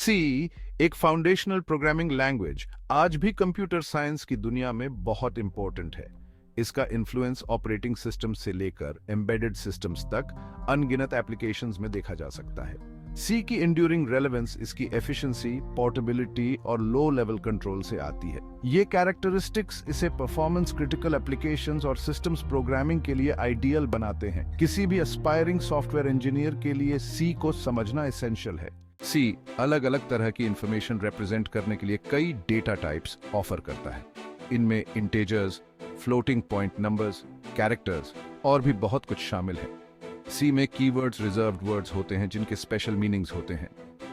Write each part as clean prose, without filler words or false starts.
सी एक foundational programming language आज भी कंप्यूटर साइंस की दुनिया में बहुत इंपॉर्टेंट है। इसका इन्फ्लुएंस ऑपरेटिंग सिस्टम से लेकर एम्बेडेड सिस्टम्स तक अनगिनत एप्लीकेशंस में देखा जा सकता है। सी की इंड्यूरिंग रेलेवेंस इसकी एफिशिएंसी, पोर्टेबिलिटी और लो लेवल कंट्रोल से आती है। ये कैरेक्टरिस्टिक्स इसे परफॉर्मेंस क्रिटिकल एप्लीकेशंस और सिस्टम्स प्रोग्रामिंग के लिए आइडियल बनाते हैं। किसी भी एस्पायरिंग सॉफ्टवेयर इंजीनियर के लिए सी को समझना एसेंशियल है। सी अलग अलग तरह की इंफॉर्मेशन रिप्रेजेंट करने के लिए कई डेटा टाइप्स ऑफर करता है। इनमें integers, floating point numbers, characters और भी बहुत कुछ शामिल है। सी में कीवर्ड्स रिजर्व्ड वर्ड्स होते हैं जिनके स्पेशल मीनिंग्स होते हैं।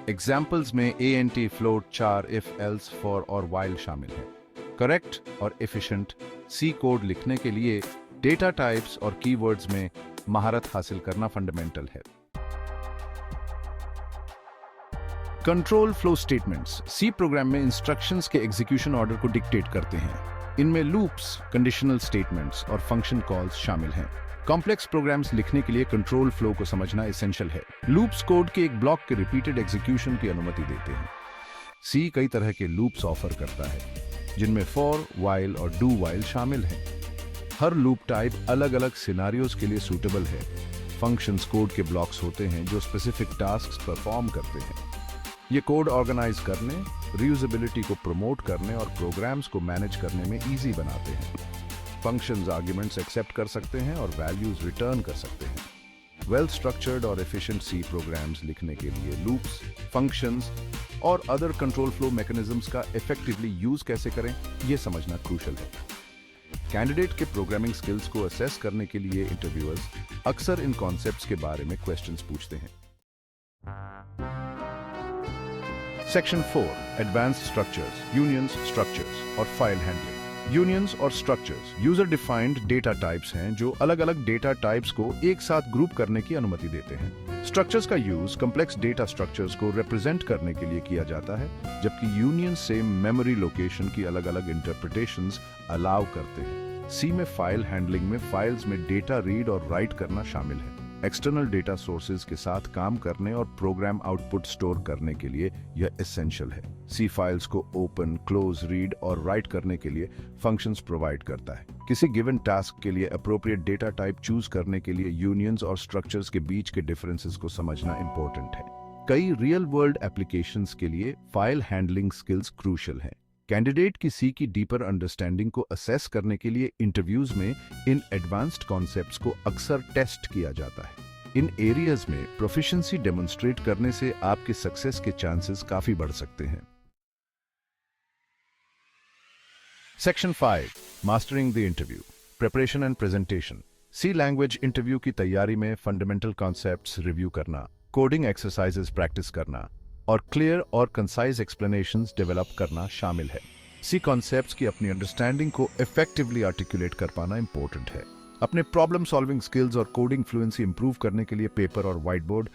एग्जाम्पल्स में एएनटी, फ्लोट, चार, इफ, एल्स, फॉर और व्हाइल शामिल है। करेक्ट और एफिशिएंट सी कोड लिखने के लिए डेटा टाइप्स और कीवर्ड्स में महारत हासिल करना फंडामेंटल है। Control flow statements C program में इंस्ट्रक्शंस के एग्जीक्यूशन ऑर्डर को डिक्टेट करते हैं। इनमें लूप्स, कंडीशनल स्टेटमेंट्स और फंक्शन कॉल्स शामिल हैं। कॉम्प्लेक्स प्रोग्राम्स लिखने के लिए कंट्रोल फ्लो को समझना एसेंशियल है। लूप्स कोड के एक ब्लॉक के रिपीटेड एग्जीक्यूशन की अनुमति देते हैं। सी कई तरह के लूप्स ऑफर करता है, जिनमें फॉर, व्हाइल और डू व्हाइल शामिल हैं। हर लूप टाइप अलग अलग सिनारियोज के लिए सूटेबल है। फंक्शंस कोड के ब्लॉक्स होते हैं जो स्पेसिफिक टास्क्स परफॉर्म करते हैं। ये कोड ऑर्गेनाइज करने, रीयूजेबिलिटी को प्रमोट करने और प्रोग्राम्स को मैनेज करने में इजी बनाते हैं। फंक्शंस आर्ग्यूमेंट्स एक्सेप्ट कर सकते हैं और वैल्यूज रिटर्न कर सकते हैं। वेल स्ट्रक्चर्ड और एफिशिएंट सी प्रोग्राम्स लिखने के लिए लूप्स, फंक्शंस और अदर कंट्रोल फ्लो मैकेनिज्म्स का इफेक्टिवली यूज कैसे करें, यह समझना क्रूशियल है। कैंडिडेट के प्रोग्रामिंग स्किल्स को असेस करने के लिए इंटरव्यूअर्स अक्सर इन कॉन्सेप्ट्स के बारे में क्वेश्चंस पूछते हैं। Section 4 advanced structures, unions, structures और फाइल हैंडलिंग। यूनियंस और structures user defined data types हैं जो अलग अलग डेटा टाइप्स को एक साथ ग्रुप करने की अनुमति देते हैं। स्ट्रक्चर्स का यूज कॉम्प्लेक्स डेटा स्ट्रक्चर्स को रिप्रेजेंट करने के लिए किया जाता है, जबकि यूनियन से मेमोरी लोकेशन की अलग अलग इंटरप्रिटेशंस अलाउ करते हैं। सी में फाइल हैंडलिंग में फाइल्स में डेटा रीड और राइट करना शामिल है। एक्सटर्नल डेटा सोर्सेज के साथ काम करने और प्रोग्राम आउटपुट स्टोर करने के लिए यह एसेंशियल है। सी फाइल्स को ओपन, क्लोज, रीड और राइट करने के लिए फंक्शंस प्रोवाइड करता है। किसी गिवन टास्क के लिए अप्रोप्रिएट डेटा टाइप चूज करने के लिए यूनियंस और स्ट्रक्चर्स के बीच के डिफरेंसेस को समझना इंपॉर्टेंट है। कई रियल वर्ल्ड एप्लीकेशंस के लिए फाइल हैंडलिंग स्किल्स क्रूशियल हैं। कैंडिडेट की सी की डीपर अंडरस्टैंडिंग को असेस करने के लिए इंटरव्यूज में इन एडवांस्ड कॉन्सेप्ट्स को अक्सर टेस्ट किया जाता है। इन एरियाज में प्रोफिशिएंसी डेमोन्स्ट्रेट करने से आपके सक्सेस के चांसेस काफी बढ़ सकते हैं। Section 5 mastering the interview, preparation and presentation. C language interview की तैयारी में फंडामेंटल कॉन्सेप्ट्स रिव्यू करना, कोडिंग एक्सरसाइजेस प्रैक्टिस करना और क्लियर और कंसाइज एक्सप्लेनेशंस डेवलप करना शामिल है। सी कॉन्सेप्ट्स की अपनी अंडरस्टैंडिंग को इफेक्टिवली आर्टिकुलेट कर पाना इंपॉर्टेंट है। अपने प्रॉब्लम सॉल्विंग स्किल्स और कोडिंग फ्लुएंसी इंप्रूव करने के लिए पेपर और व्हाइट बोर्ड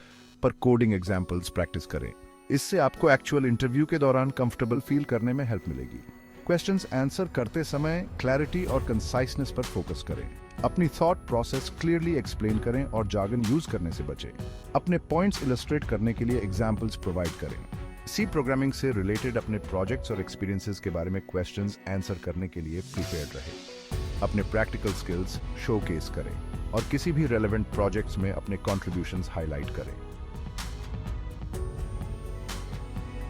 पर कोडिंग एग्जाम्पल्स प्रैक्टिस करें। इससे आपको एक्चुअल इंटरव्यू के दौरान कंफर्टेबल फील करने में हेल्प मिलेगी। क्वेश्चंस आंसर करते समय क्लैरिटी और कंसाइसनेस पर फोकस करें। अपनी थॉट प्रोसेस क्लियरली एक्सप्लेन करें और जार्गन यूज करने से बचें। अपने पॉइंट्स इलस्ट्रेट करने के लिए एग्जाम्पल्स प्रोवाइड करें। सी प्रोग्रामिंग से रिलेटेड अपने प्रोजेक्ट्स और एक्सपीरियंसेस के बारे में क्वेश्चंस आंसर करने के लिए प्रिपेयर्ड रहें। अपने प्रैक्टिकल स्किल्स शोकेस करें और किसी भी रेलेवेंट प्रोजेक्ट्स में अपने कॉन्ट्रीब्यूशंस हाईलाइट करें।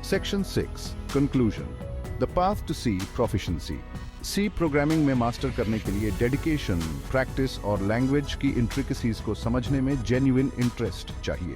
Section 6 conclusion, the path to C proficiency. C programming में मास्टर करने के लिए डेडिकेशन, प्रैक्टिस और लैंग्वेज की इंट्रिकेसीज को समझने में जेन्युइन इंटरेस्ट चाहिए।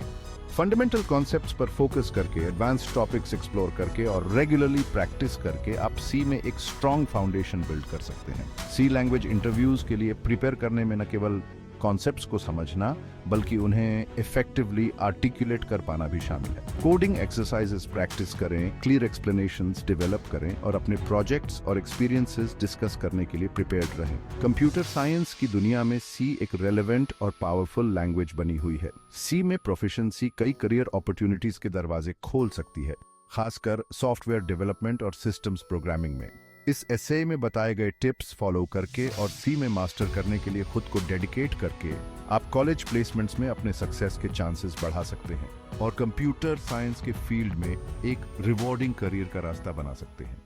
फंडामेंटल कॉन्सेप्ट्स पर फोकस करके, एडवांस टॉपिक्स एक्सप्लोर करके और रेगुलरली प्रैक्टिस करके आप सी में एक स्ट्रॉन्ग फाउंडेशन बिल्ड कर सकते हैं। सी लैंग्वेज इंटरव्यूज के लिए प्रिपेयर करने में न केवल कॉन्सेप्ट्स को समझना बल्कि उन्हें इफेक्टिवली आर्टिकुलेट कर पाना भी शामिल है। कोडिंग एक्सरसाइजेस प्रैक्टिस करें, क्लियर एक्सप्लेनेशंस डेवलप करें और अपने प्रोजेक्ट्स और एक्सपीरियंसेस डिस्कस करने के लिए प्रिपेयर्ड रहें। कंप्यूटर साइंस की दुनिया में सी एक रेलेवेंट और पावरफुल लैंग्वेज बनी हुई है। सी में प्रोफिशिएंसी कई करियर अपॉर्चुनिटीज के दरवाजे खोल सकती है, खासकर सॉफ्टवेयर डेवलपमेंट और सिस्टम्स प्रोग्रामिंग में। इस एसे में बताए गए टिप्स फॉलो करके और सी में मास्टर करने के लिए खुद को डेडिकेट करके आप कॉलेज प्लेसमेंट्स में अपने सक्सेस के चांसेस बढ़ा सकते हैं। और कंप्यूटर साइंस के फील्ड में एक रिवॉर्डिंग करियर का रास्ता बना सकते हैं।